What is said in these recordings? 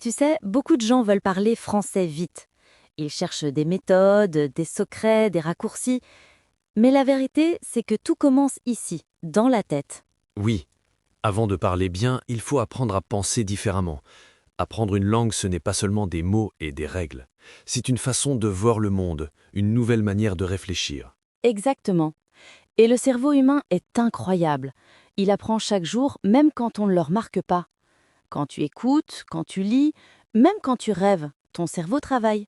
Tu sais, beaucoup de gens veulent parler français vite. Ils cherchent des méthodes, des secrets, des raccourcis. Mais la vérité, c'est que tout commence ici, dans la tête. Oui, avant de parler bien, il faut apprendre à penser différemment. Apprendre une langue, ce n'est pas seulement des mots et des règles. C'est une façon de voir le monde, une nouvelle manière de réfléchir. Exactement. Et le cerveau humain est incroyable. Il apprend chaque jour, même quand on ne le remarque pas. Quand tu écoutes, quand tu lis, même quand tu rêves, ton cerveau travaille.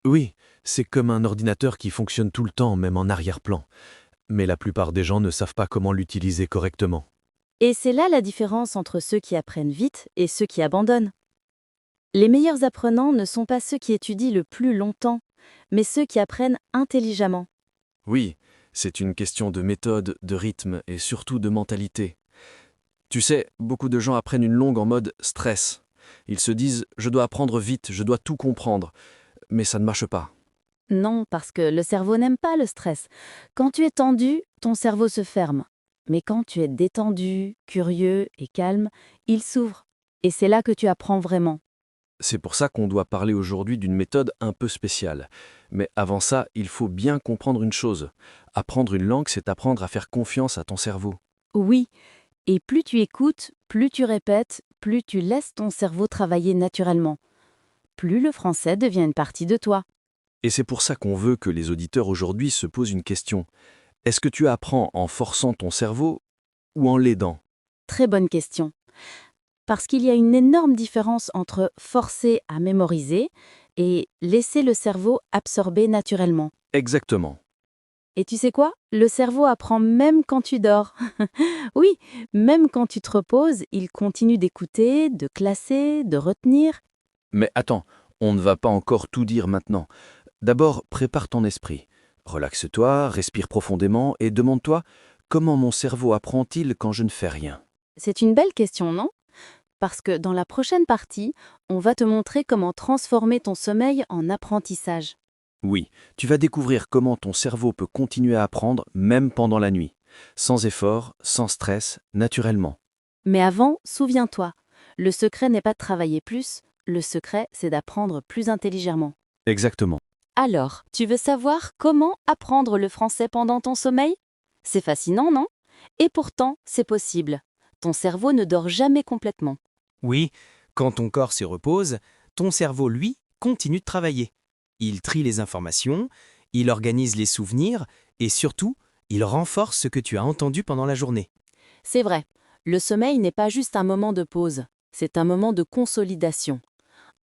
Oui, c'est comme un ordinateur qui fonctionne tout le temps, même en arrière-plan. Mais la plupart des gens ne savent pas comment l'utiliser correctement. Et c'est là la différence entre ceux qui apprennent vite et ceux qui abandonnent. Les meilleurs apprenants ne sont pas ceux qui étudient le plus longtemps, mais ceux qui apprennent intelligemment. Oui, c'est une question de méthode, de rythme et surtout de mentalité. Tu sais, beaucoup de gens apprennent une langue en mode stress. Ils se disent « je dois apprendre vite, je dois tout comprendre », mais ça ne marche pas. Non, parce que le cerveau n'aime pas le stress. Quand tu es tendu, ton cerveau se ferme. Mais quand tu es détendu, curieux et calme, il s'ouvre. Et c'est là que tu apprends vraiment. C'est pour ça qu'on doit parler aujourd'hui d'une méthode un peu spéciale. Mais avant ça, il faut bien comprendre une chose. Apprendre une langue, c'est apprendre à faire confiance à ton cerveau. Oui, et plus tu écoutes, plus tu répètes, plus tu laisses ton cerveau travailler naturellement. Plus le français devient une partie de toi. Et c'est pour ça qu'on veut que les auditeurs aujourd'hui se posent une question. Est-ce que tu apprends en forçant ton cerveau ou en l'aidant? Très bonne question. Parce qu'il y a une énorme différence entre forcer à mémoriser et laisser le cerveau absorber naturellement. Exactement. Et tu sais quoi? Le cerveau apprend même quand tu dors. Oui, même quand tu te reposes, il continue d'écouter, de classer, de retenir. Mais attends, on ne va pas encore tout dire maintenant. D'abord, prépare ton esprit. Relaxe-toi, respire profondément et demande-toi comment mon cerveau apprend-il quand je ne fais rien. C'est une belle question, non? Parce que dans la prochaine partie, on va te montrer comment transformer ton sommeil en apprentissage. Oui, tu vas découvrir comment ton cerveau peut continuer à apprendre même pendant la nuit, sans effort, sans stress, naturellement. Mais avant, souviens-toi, le secret n'est pas de travailler plus, le secret, c'est d'apprendre plus intelligemment. Exactement. Alors, tu veux savoir comment apprendre le français pendant ton sommeil? C'est fascinant, non? Et pourtant, c'est possible. Ton cerveau ne dort jamais complètement. Oui, quand ton corps se repose, ton cerveau, lui, continue de travailler. Il trie les informations, il organise les souvenirs et surtout, il renforce ce que tu as entendu pendant la journée. C'est vrai, le sommeil n'est pas juste un moment de pause, c'est un moment de consolidation.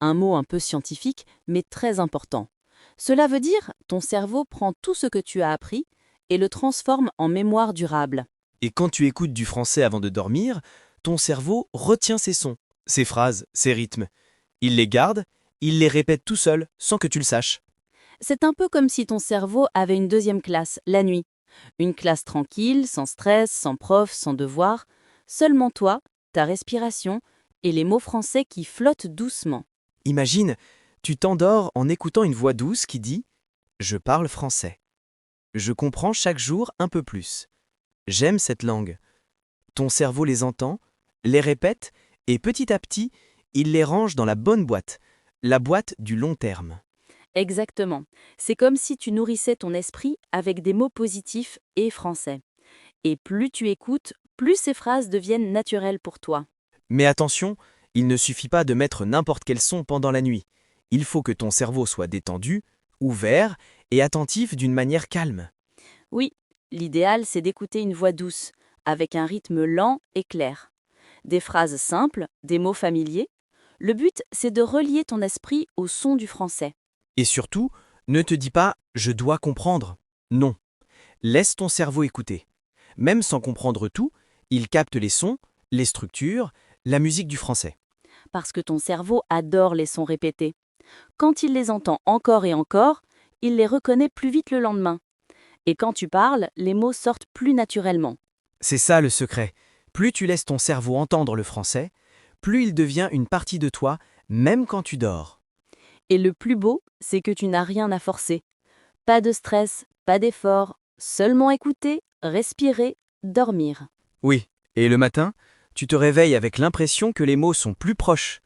Un mot un peu scientifique, mais très important. Cela veut dire ton cerveau prend tout ce que tu as appris et le transforme en mémoire durable. Et quand tu écoutes du français avant de dormir, ton cerveau retient ces sons, ces phrases, ces rythmes. Il les garde, il les répète tout seul, sans que tu le saches. C'est un peu comme si ton cerveau avait une deuxième classe, la nuit. Une classe tranquille, sans stress, sans prof, sans devoir. Seulement toi, ta respiration et les mots français qui flottent doucement. Imagine, tu t'endors en écoutant une voix douce qui dit ⁇ Je parle français. Je comprends chaque jour un peu plus. J'aime cette langue. ⁇ Ton cerveau les entend, les répète, et petit à petit, il les range dans la bonne boîte, la boîte du long terme. Exactement. C'est comme si tu nourrissais ton esprit avec des mots positifs et français. Et plus tu écoutes, plus ces phrases deviennent naturelles pour toi. Mais attention, il ne suffit pas de mettre n'importe quel son pendant la nuit. Il faut que ton cerveau soit détendu, ouvert et attentif d'une manière calme. Oui, l'idéal, c'est d'écouter une voix douce, avec un rythme lent et clair. Des phrases simples, des mots familiers. Le but, c'est de relier ton esprit au son du français. Et surtout, ne te dis pas ⁇ Je dois comprendre ⁇ Non. Laisse ton cerveau écouter. Même sans comprendre tout, il capte les sons, les structures, la musique du français. Parce que ton cerveau adore les sons répétés. Quand il les entend encore et encore, il les reconnaît plus vite le lendemain. Et quand tu parles, les mots sortent plus naturellement. C'est ça le secret. Plus tu laisses ton cerveau entendre le français, plus il devient une partie de toi, même quand tu dors. Et le plus beau, c'est que tu n'as rien à forcer. Pas de stress, pas d'effort, seulement écouter, respirer, dormir. Oui, et le matin, tu te réveilles avec l'impression que les mots sont plus proches.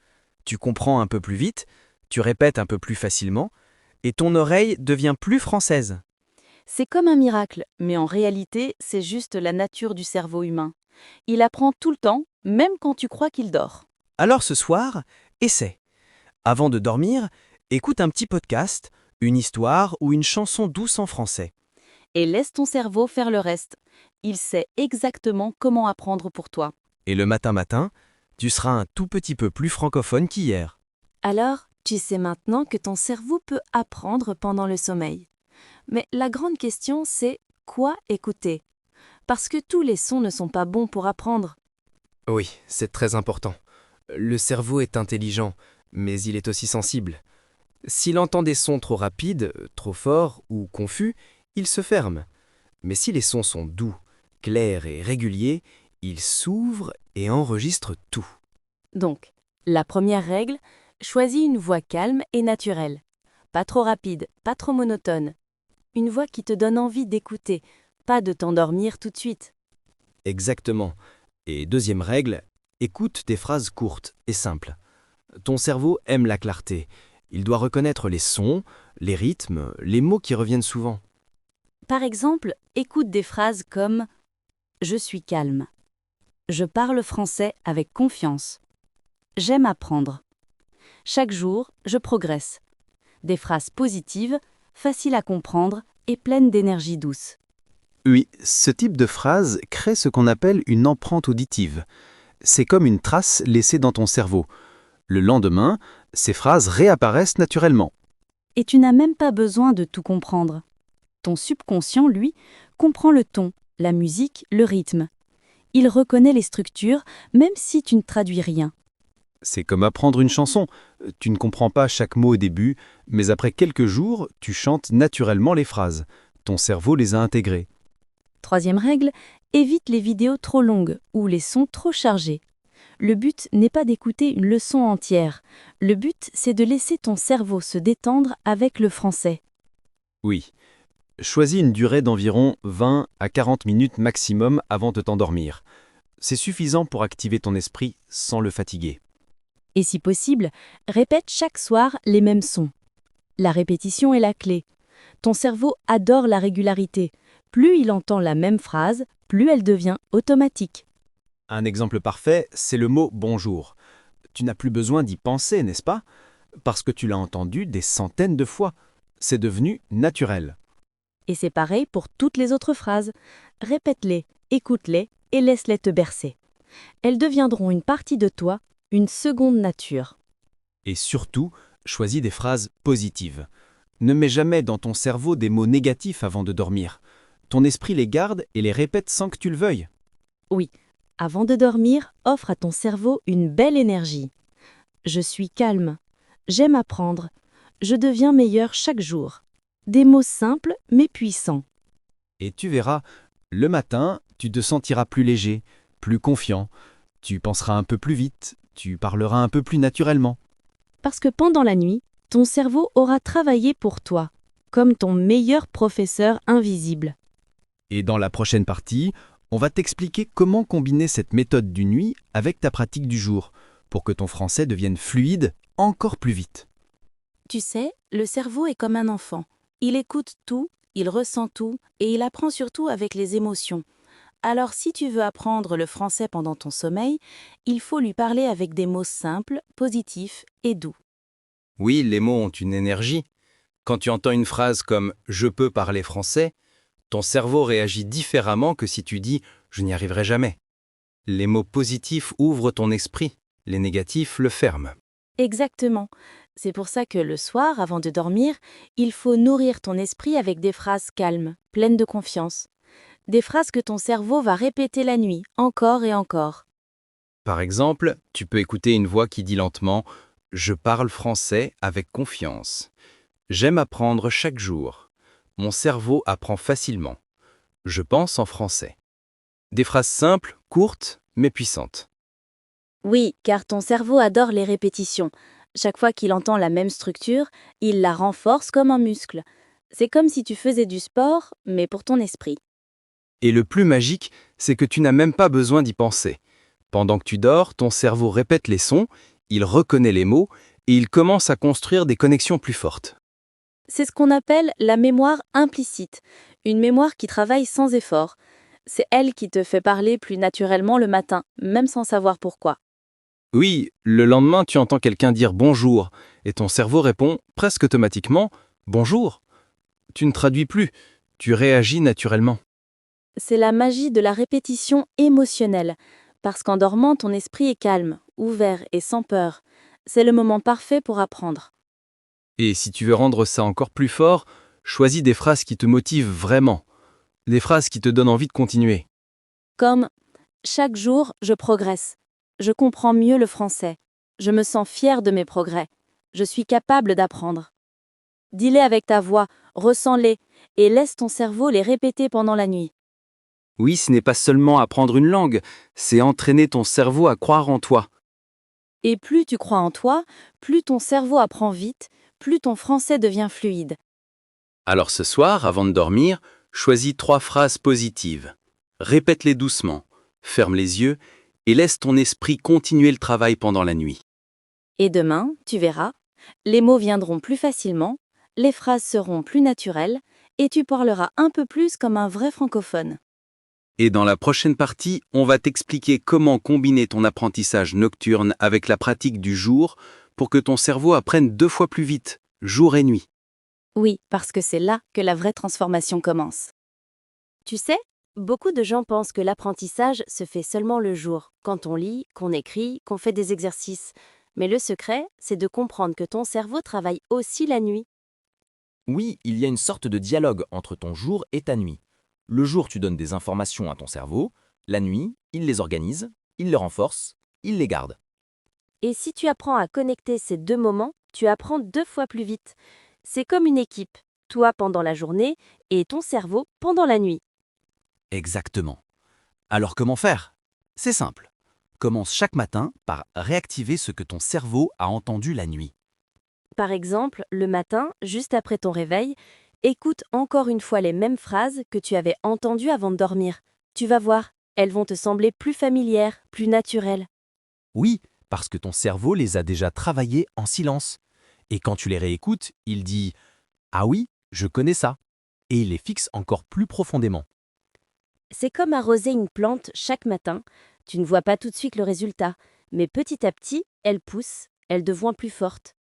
Tu comprends un peu plus vite, tu répètes un peu plus facilement, et ton oreille devient plus française. C'est comme un miracle, mais en réalité, c'est juste la nature du cerveau humain. Il apprend tout le temps, même quand tu crois qu'il dort. Alors ce soir, essaie. Avant de dormir, écoute un petit podcast, une histoire ou une chanson douce en français. Et laisse ton cerveau faire le reste. Il sait exactement comment apprendre pour toi. Et le matin, tu seras un tout petit peu plus francophone qu'hier. Alors, tu sais maintenant que ton cerveau peut apprendre pendant le sommeil. Mais la grande question, c'est quoi écouter? Parce que tous les sons ne sont pas bons pour apprendre. Oui, c'est très important. Le cerveau est intelligent, mais il est aussi sensible. S'il entend des sons trop rapides, trop forts ou confus, il se ferme. Mais si les sons sont doux, clairs et réguliers, il s'ouvre et enregistre tout. Donc, la première règle, choisis une voix calme et naturelle. Pas trop rapide, pas trop monotone. Une voix qui te donne envie d'écouter, pas de t'endormir tout de suite. Exactement. Et deuxième règle, écoute des phrases courtes et simples. Ton cerveau aime la clarté. Il doit reconnaître les sons, les rythmes, les mots qui reviennent souvent. Par exemple, écoute des phrases comme ⁇ Je suis calme ⁇ Je parle français avec confiance ⁇ J'aime apprendre ⁇ Chaque jour, je progresse. Des phrases positives, faciles à comprendre et pleines d'énergie douce. Oui, ce type de phrase crée ce qu'on appelle une empreinte auditive. C'est comme une trace laissée dans ton cerveau. Le lendemain, ces phrases réapparaissent naturellement. Et tu n'as même pas besoin de tout comprendre. Ton subconscient, lui, comprend le ton, la musique, le rythme. Il reconnaît les structures, même si tu ne traduis rien. C'est comme apprendre une chanson. Tu ne comprends pas chaque mot au début, mais après quelques jours, tu chantes naturellement les phrases. Ton cerveau les a intégrées. Troisième règle, évite les vidéos trop longues ou les sons trop chargés. Le but n'est pas d'écouter une leçon entière. Le but, c'est de laisser ton cerveau se détendre avec le français. Oui. Choisis une durée d'environ 20 à 40 minutes maximum avant de t'endormir. C'est suffisant pour activer ton esprit sans le fatiguer. Et si possible, répète chaque soir les mêmes sons. La répétition est la clé. Ton cerveau adore la régularité. Plus il entend la même phrase, plus elle devient automatique. Un exemple parfait, c'est le mot « bonjour ». Tu n'as plus besoin d'y penser, n'est-ce pas? Parce que tu l'as entendu des centaines de fois. C'est devenu naturel. Et c'est pareil pour toutes les autres phrases. Répète-les, écoute-les et laisse-les te bercer. Elles deviendront une partie de toi, une seconde nature. Et surtout, choisis des phrases positives. Ne mets jamais dans ton cerveau des mots négatifs avant de dormir. Ton esprit les garde et les répète sans que tu le veuilles. Oui, avant de dormir, offre à ton cerveau une belle énergie. Je suis calme. J'aime apprendre. Je deviens meilleur chaque jour. Des mots simples mais puissants. Et tu verras, le matin, tu te sentiras plus léger, plus confiant. Tu penseras un peu plus vite, tu parleras un peu plus naturellement. Parce que pendant la nuit, ton cerveau aura travaillé pour toi, comme ton meilleur professeur invisible. Et dans la prochaine partie, on va t'expliquer comment combiner cette méthode du nuit avec ta pratique du jour, pour que ton français devienne fluide encore plus vite. Tu sais, le cerveau est comme un enfant. Il écoute tout, il ressent tout et il apprend surtout avec les émotions. Alors si tu veux apprendre le français pendant ton sommeil, il faut lui parler avec des mots simples, positifs et doux. Oui, les mots ont une énergie. Quand tu entends une phrase comme « je peux parler français », ton cerveau réagit différemment que si tu dis « je n'y arriverai jamais ». Les mots positifs ouvrent ton esprit, les négatifs le ferment. Exactement. C'est pour ça que le soir, avant de dormir, il faut nourrir ton esprit avec des phrases calmes, pleines de confiance. Des phrases que ton cerveau va répéter la nuit, encore et encore. Par exemple, tu peux écouter une voix qui dit lentement « je parle français avec confiance ». J'aime apprendre chaque jour. Mon cerveau apprend facilement. Je pense en français. Des phrases simples, courtes, mais puissantes. Oui, car ton cerveau adore les répétitions. Chaque fois qu'il entend la même structure, il la renforce comme un muscle. C'est comme si tu faisais du sport, mais pour ton esprit. Et le plus magique, c'est que tu n'as même pas besoin d'y penser. Pendant que tu dors, ton cerveau répète les sons, il reconnaît les mots et il commence à construire des connexions plus fortes. C'est ce qu'on appelle la mémoire implicite, une mémoire qui travaille sans effort. C'est elle qui te fait parler plus naturellement le matin, même sans savoir pourquoi. Oui, le lendemain, tu entends quelqu'un dire bonjour et ton cerveau répond presque automatiquement bonjour. Tu ne traduis plus, tu réagis naturellement. C'est la magie de la répétition émotionnelle, parce qu'en dormant, ton esprit est calme, ouvert et sans peur. C'est le moment parfait pour apprendre. Et si tu veux rendre ça encore plus fort, choisis des phrases qui te motivent vraiment, des phrases qui te donnent envie de continuer. Comme « Chaque jour, je progresse. Je comprends mieux le français. Je me sens fier de mes progrès. Je suis capable d'apprendre. » Dis-les avec ta voix, ressens-les et laisse ton cerveau les répéter pendant la nuit. Oui, ce n'est pas seulement apprendre une langue, c'est entraîner ton cerveau à croire en toi. Et plus tu crois en toi, plus ton cerveau apprend vite, plus ton français devient fluide. Alors ce soir, avant de dormir, choisis 3 phrases positives. Répète-les doucement, ferme les yeux et laisse ton esprit continuer le travail pendant la nuit. Et demain, tu verras, les mots viendront plus facilement, les phrases seront plus naturelles et tu parleras un peu plus comme un vrai francophone. Et dans la prochaine partie, on va t'expliquer comment combiner ton apprentissage nocturne avec la pratique du jour pour que ton cerveau apprenne 2 fois plus vite, jour et nuit. Oui, parce que c'est là que la vraie transformation commence. Tu sais, beaucoup de gens pensent que l'apprentissage se fait seulement le jour, quand on lit, qu'on écrit, qu'on fait des exercices. Mais le secret, c'est de comprendre que ton cerveau travaille aussi la nuit. Oui, il y a une sorte de dialogue entre ton jour et ta nuit. Le jour, tu donnes des informations à ton cerveau. La nuit, il les organise, il les renforce, il les garde. Et si tu apprends à connecter ces 2 moments, tu apprends 2 fois plus vite. C'est comme une équipe, toi pendant la journée et ton cerveau pendant la nuit. Exactement. Alors comment faire? C'est simple. Commence chaque matin par réactiver ce que ton cerveau a entendu la nuit. Par exemple, le matin, juste après ton réveil, écoute encore une fois les mêmes phrases que tu avais entendues avant de dormir. Tu vas voir, elles vont te sembler plus familières, plus naturelles. Oui, parce que ton cerveau les a déjà travaillées en silence. Et quand tu les réécoutes, il dit « Ah oui, je connais ça » et il les fixe encore plus profondément. C'est comme arroser une plante chaque matin. Tu ne vois pas tout de suite le résultat, mais petit à petit, elle pousse, elle devient plus forte.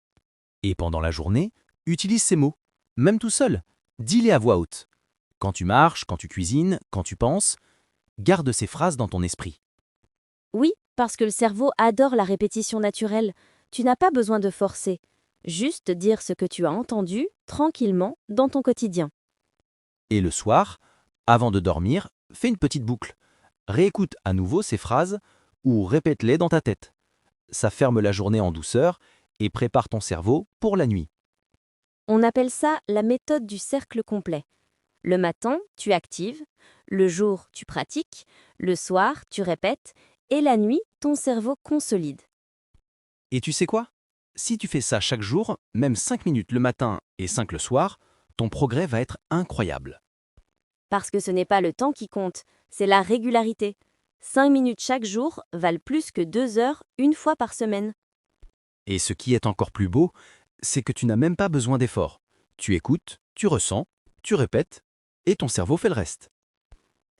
Et pendant la journée, utilise ces mots, même tout seul. Dis-les à voix haute. Quand tu marches, quand tu cuisines, quand tu penses, garde ces phrases dans ton esprit. Oui, parce que le cerveau adore la répétition naturelle. Tu n'as pas besoin de forcer. Juste dire ce que tu as entendu, tranquillement, dans ton quotidien. Et le soir, avant de dormir, fais une petite boucle. Réécoute à nouveau ces phrases ou répète-les dans ta tête. Ça ferme la journée en douceur et prépare ton cerveau pour la nuit. On appelle ça la méthode du cercle complet. Le matin, tu actives, le jour, tu pratiques, le soir, tu répètes, et la nuit, ton cerveau consolide. Et tu sais quoi? Si tu fais ça chaque jour, même 5 minutes le matin et 5 le soir, ton progrès va être incroyable. Parce que ce n'est pas le temps qui compte, c'est la régularité. 5 minutes chaque jour valent plus que 2 heures une fois par semaine. Et ce qui est encore plus beau, c'est que tu n'as même pas besoin d'effort. Tu écoutes, tu ressens, tu répètes, et ton cerveau fait le reste.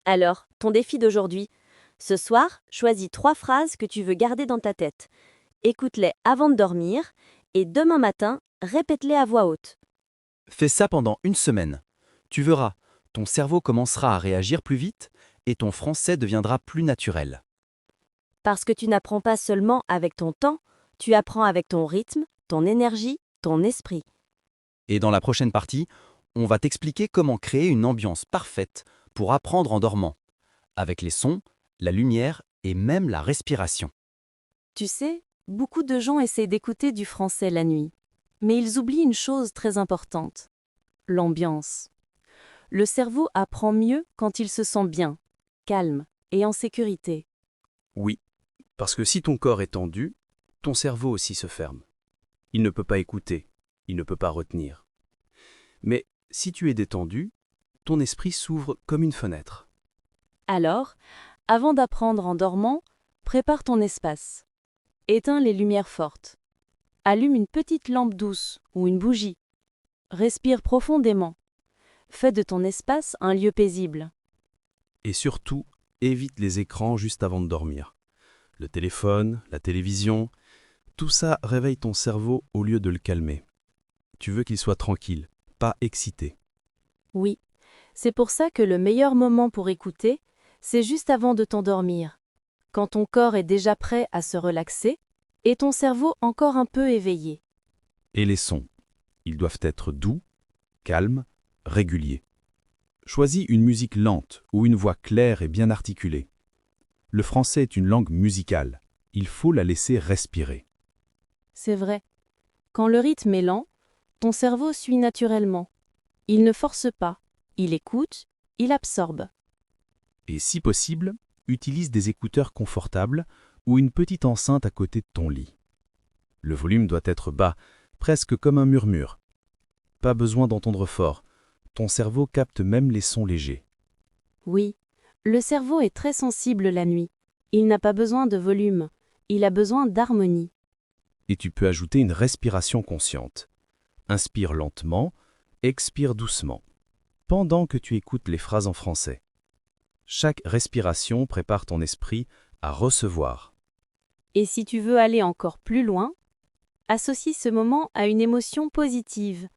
Alors, ton défi d'aujourd'hui. Ce soir, choisis 3 phrases que tu veux garder dans ta tête. Écoute-les avant de dormir et demain matin, répète-les à voix haute. Fais ça pendant une semaine. Tu verras, ton cerveau commencera à réagir plus vite et ton français deviendra plus naturel. Parce que tu n'apprends pas seulement avec ton temps, tu apprends avec ton rythme, ton énergie, ton esprit. Et dans la prochaine partie, on va t'expliquer comment créer une ambiance parfaite pour apprendre en dormant, avec les sons, la lumière et même la respiration. Tu sais, beaucoup de gens essaient d'écouter du français la nuit. Mais ils oublient une chose très importante. L'ambiance. Le cerveau apprend mieux quand il se sent bien, calme et en sécurité. Oui, parce que si ton corps est tendu, ton cerveau aussi se ferme. Il ne peut pas écouter, il ne peut pas retenir. Mais si tu es détendu, ton esprit s'ouvre comme une fenêtre. Alors, avant d'apprendre en dormant, prépare ton espace. Éteins les lumières fortes. Allume une petite lampe douce ou une bougie. Respire profondément. Fais de ton espace un lieu paisible. Et surtout, évite les écrans juste avant de dormir. Le téléphone, la télévision, tout ça réveille ton cerveau au lieu de le calmer. Tu veux qu'il soit tranquille, pas excité. Oui, c'est pour ça que le meilleur moment pour écouter, c'est juste avant de t'endormir, quand ton corps est déjà prêt à se relaxer et ton cerveau encore un peu éveillé. Et les sons, ils doivent être doux, calmes, réguliers. Choisis une musique lente ou une voix claire et bien articulée. Le français est une langue musicale. Il faut la laisser respirer. C'est vrai. Quand le rythme est lent, ton cerveau suit naturellement. Il ne force pas, il écoute, il absorbe. Et si possible, utilise des écouteurs confortables ou une petite enceinte à côté de ton lit. Le volume doit être bas, presque comme un murmure. Pas besoin d'entendre fort. Ton cerveau capte même les sons légers. Oui, le cerveau est très sensible la nuit. Il n'a pas besoin de volume, il a besoin d'harmonie. Et tu peux ajouter une respiration consciente. Inspire lentement, expire doucement, pendant que tu écoutes les phrases en français. Chaque respiration prépare ton esprit à recevoir. Et si tu veux aller encore plus loin, associe ce moment à une émotion positive,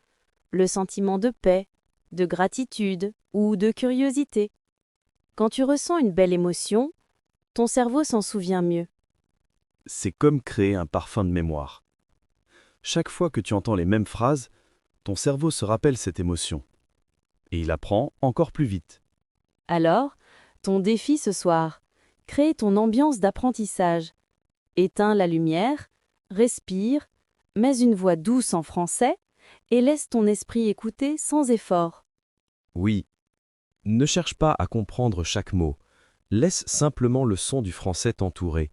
le sentiment de paix, de gratitude ou de curiosité. Quand tu ressens une belle émotion, ton cerveau s'en souvient mieux. C'est comme créer un parfum de mémoire. Chaque fois que tu entends les mêmes phrases, ton cerveau se rappelle cette émotion. Et il apprend encore plus vite. Alors, ton défi ce soir, crée ton ambiance d'apprentissage. Éteins la lumière, respire, mets une voix douce en français et laisse ton esprit écouter sans effort. Oui, ne cherche pas à comprendre chaque mot. Laisse simplement le son du français t'entourer,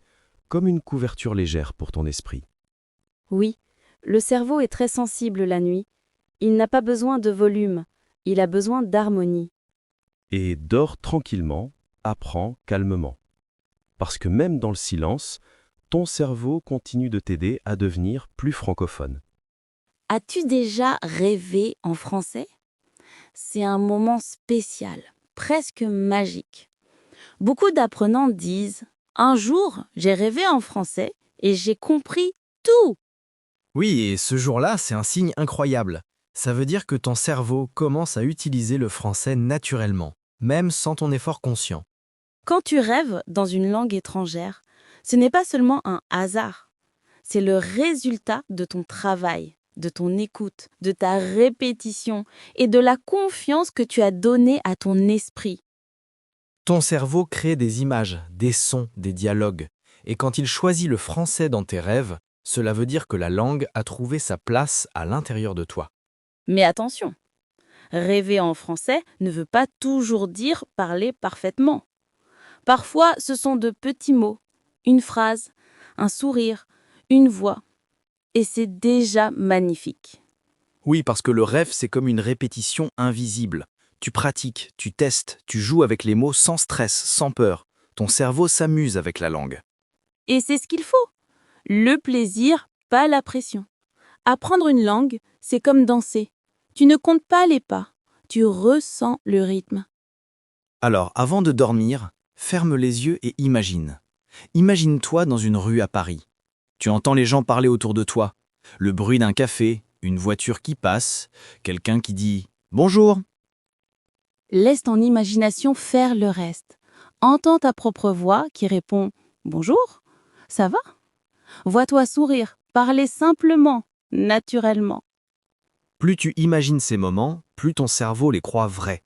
comme une couverture légère pour ton esprit. Oui, le cerveau est très sensible la nuit. Il n'a pas besoin de volume, il a besoin d'harmonie. Et dors tranquillement, apprends calmement. Parce que même dans le silence, ton cerveau continue de t'aider à devenir plus francophone. As-tu déjà rêvé en français? C'est un moment spécial, presque magique. Beaucoup d'apprenants disent « Un jour, j'ai rêvé en français et j'ai compris tout !» Oui, et ce jour-là, c'est un signe incroyable. Ça veut dire que ton cerveau commence à utiliser le français naturellement, même sans ton effort conscient. Quand tu rêves dans une langue étrangère, ce n'est pas seulement un hasard. C'est le résultat de ton travail, de ton écoute, de ta répétition et de la confiance que tu as donnée à ton esprit. Ton cerveau crée des images, des sons, des dialogues. Et quand il choisit le français dans tes rêves, cela veut dire que la langue a trouvé sa place à l'intérieur de toi. Mais attention, rêver en français ne veut pas toujours dire parler parfaitement. Parfois, ce sont de petits mots, une phrase, un sourire, une voix. Et c'est déjà magnifique. Oui, parce que le rêve, c'est comme une répétition invisible. Tu pratiques, tu testes, tu joues avec les mots sans stress, sans peur. Ton cerveau s'amuse avec la langue. Et c'est ce qu'il faut. Le plaisir, pas la pression. Apprendre une langue, c'est comme danser. Tu ne comptes pas les pas, tu ressens le rythme. Alors, avant de dormir, ferme les yeux et imagine. Imagine-toi dans une rue à Paris. Tu entends les gens parler autour de toi. Le bruit d'un café, une voiture qui passe, quelqu'un qui dit « Bonjour ». Laisse ton imagination faire le reste. Entends ta propre voix qui répond « Bonjour, ça va ?» Vois-toi sourire, parler simplement, naturellement. Plus tu imagines ces moments, plus ton cerveau les croit vrais.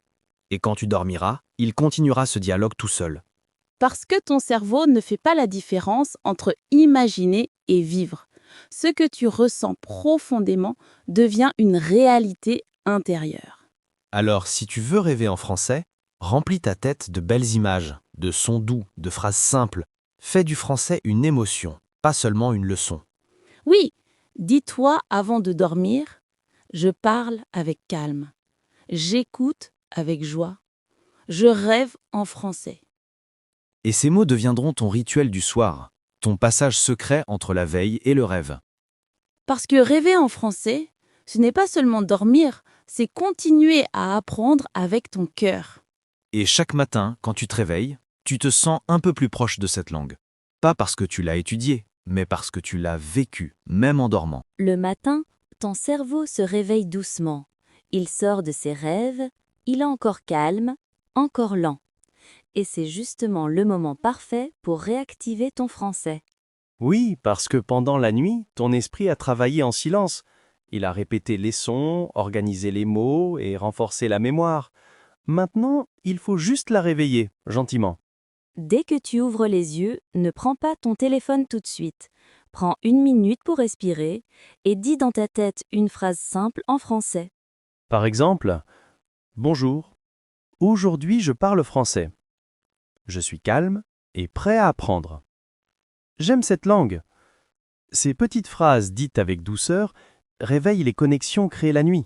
Et quand tu dormiras, il continuera ce dialogue tout seul. Parce que ton cerveau ne fait pas la différence entre imaginer et vivre. Ce que tu ressens profondément devient une réalité intérieure. Alors, si tu veux rêver en français, remplis ta tête de belles images, de sons doux, de phrases simples. Fais du français une émotion, pas seulement une leçon. Oui, dis-toi avant de dormir, je parle avec calme, j'écoute avec joie, je rêve en français. Et ces mots deviendront ton rituel du soir. ton passage secret entre la veille et le rêve. Parce que rêver en français, ce n'est pas seulement dormir, c'est continuer à apprendre avec ton cœur. Et chaque matin, quand tu te réveilles, tu te sens un peu plus proche de cette langue. Pas parce que tu l'as étudiée, mais parce que tu l'as vécue, même en dormant. Le matin, ton cerveau se réveille doucement. Il sort de ses rêves, il est encore calme, encore lent. Et c'est justement le moment parfait pour réactiver ton français. Oui, parce que pendant la nuit, ton esprit a travaillé en silence. Il a répété les sons, organisé les mots et renforcé la mémoire. Maintenant, il faut juste la réveiller, gentiment. Dès que tu ouvres les yeux, ne prends pas ton téléphone tout de suite. Prends 1 minute pour respirer et dis dans ta tête une phrase simple en français. Par exemple, bonjour. Aujourd'hui, je parle français. Je suis calme et prêt à apprendre. J'aime cette langue. Ces petites phrases dites avec douceur réveillent les connexions créées la nuit.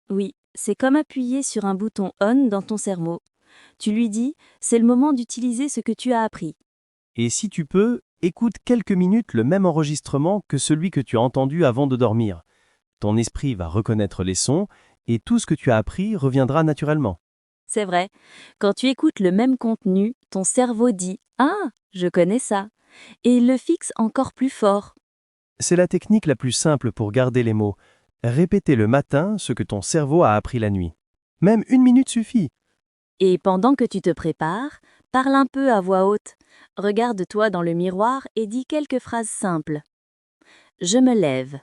Oui, c'est comme appuyer sur un bouton on dans ton cerveau. Tu lui dis, c'est le moment d'utiliser ce que tu as appris. Et si tu peux, écoute quelques minutes le même enregistrement que celui que tu as entendu avant de dormir. Ton esprit va reconnaître les sons et tout ce que tu as appris reviendra naturellement. C'est vrai, quand tu écoutes le même contenu, ton cerveau dit « Ah, je connais ça !» et il le fixe encore plus fort. C'est la technique la plus simple pour garder les mots. Répéter le matin ce que ton cerveau a appris la nuit. Même 1 minute suffit. Et pendant que tu te prépares, parle un peu à voix haute. Regarde-toi dans le miroir et dis quelques phrases simples. Je me lève.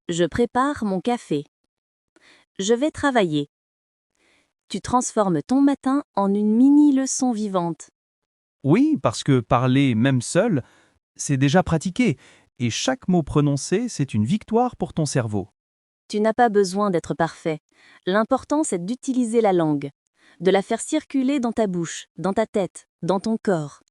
Je prépare mon café. Je vais travailler. Tu transformes ton matin en une mini-leçon vivante. Oui, parce que parler même seul, c'est déjà pratiqué, et chaque mot prononcé, c'est une victoire pour ton cerveau. Tu n'as pas besoin d'être parfait. L'important, c'est d'utiliser la langue, de la faire circuler dans ta bouche, dans ta tête, dans ton corps.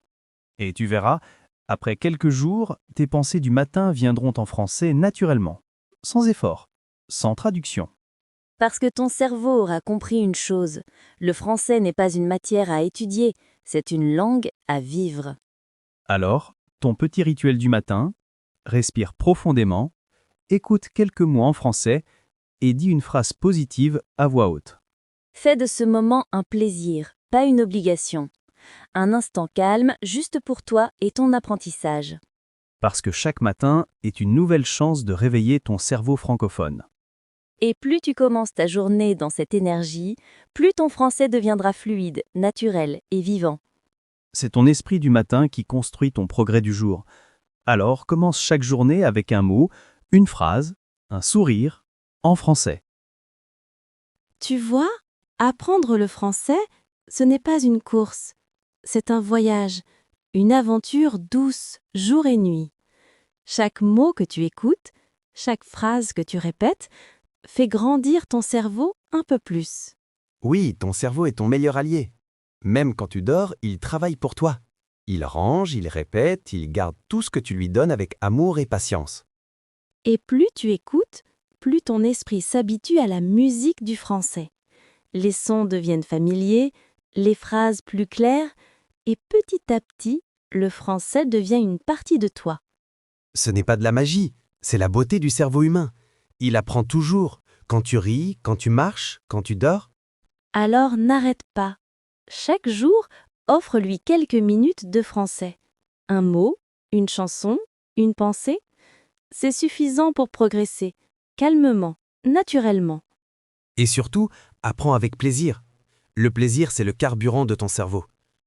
Et tu verras, après quelques jours, tes pensées du matin viendront en français naturellement, sans effort, sans traduction. Parce que ton cerveau aura compris une chose, le français n'est pas une matière à étudier, c'est une langue à vivre. Alors, ton petit rituel du matin, respire profondément, écoute quelques mots en français et dis une phrase positive à voix haute. Fais de ce moment un plaisir, pas une obligation. Un instant calme juste pour toi et ton apprentissage. Parce que chaque matin est une nouvelle chance de réveiller ton cerveau francophone. Et plus tu commences ta journée dans cette énergie, plus ton français deviendra fluide, naturel et vivant. C'est ton esprit du matin qui construit ton progrès du jour. Alors commence chaque journée avec un mot, une phrase, un sourire, en français. Tu vois, apprendre le français, ce n'est pas une course. C'est un voyage, une aventure douce, jour et nuit. Chaque mot que tu écoutes, chaque phrase que tu répètes, fait grandir ton cerveau un peu plus. Oui, ton cerveau est ton meilleur allié. Même quand tu dors, il travaille pour toi. Il range, il répète, il garde tout ce que tu lui donnes avec amour et patience. Et plus tu écoutes, plus ton esprit s'habitue à la musique du français. Les sons deviennent familiers, les phrases plus claires, et petit à petit, le français devient une partie de toi. Ce n'est pas de la magie, c'est la beauté du cerveau humain. Il apprend toujours, quand tu ris, quand tu marches, quand tu dors. Alors n'arrête pas. Chaque jour, offre-lui quelques minutes de français. Un mot, une chanson, une pensée. C'est suffisant pour progresser, calmement, naturellement. Et surtout, apprends avec plaisir. Le plaisir, c'est le carburant de ton cerveau.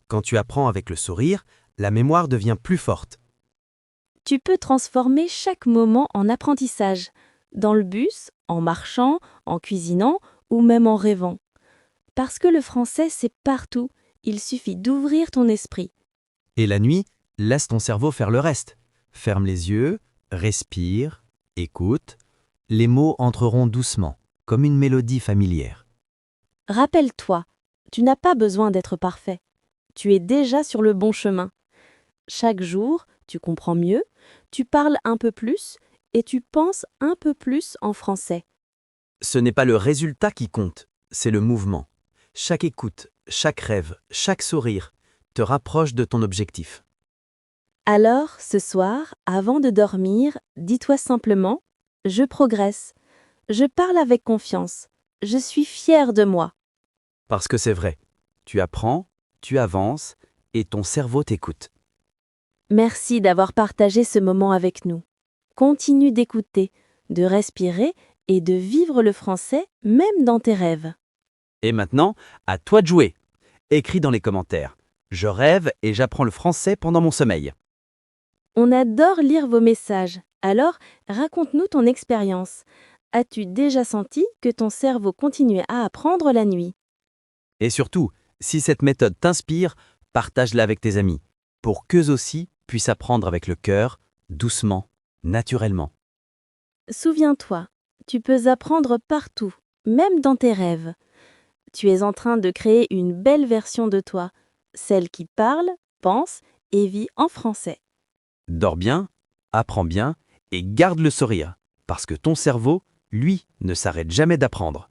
Quand tu apprends avec le sourire, la mémoire devient plus forte. Tu peux transformer chaque moment en apprentissage, dans le bus, en marchant, en cuisinant ou même en rêvant. Parce que le français, c'est partout, il suffit d'ouvrir ton esprit. Et la nuit, laisse ton cerveau faire le reste. Ferme les yeux, respire, écoute. Les mots entreront doucement, comme une mélodie familière. Rappelle-toi, tu n'as pas besoin d'être parfait. Tu es déjà sur le bon chemin. Chaque jour, tu comprends mieux, tu parles un peu plus et tu penses un peu plus en français. Ce n'est pas le résultat qui compte, c'est le mouvement. Chaque écoute, chaque rêve, chaque sourire te rapproche de ton objectif. Alors, ce soir, avant de dormir, dis-toi simplement « Je progresse ». Je parle avec confiance. Je suis fière de moi. Parce que c'est vrai. Tu apprends, tu avances, et ton cerveau t'écoute. Merci d'avoir partagé ce moment avec nous. Continue d'écouter, de respirer et de vivre le français même dans tes rêves. Et maintenant, à toi de jouer. Écris dans les commentaires. Je rêve et j'apprends le français pendant mon sommeil. On adore lire vos messages. Alors, raconte-nous ton expérience. As-tu déjà senti que ton cerveau continuait à apprendre la nuit? Et surtout, si cette méthode t'inspire, partage-la avec tes amis, pour qu'eux aussi puissent apprendre avec le cœur, doucement, naturellement. Souviens-toi, tu peux apprendre partout, même dans tes rêves. Tu es en train de créer une belle version de toi, celle qui parle, pense et vit en français. Dors bien, apprends bien et garde le sourire, parce que ton cerveau, lui, ne s'arrête jamais d'apprendre.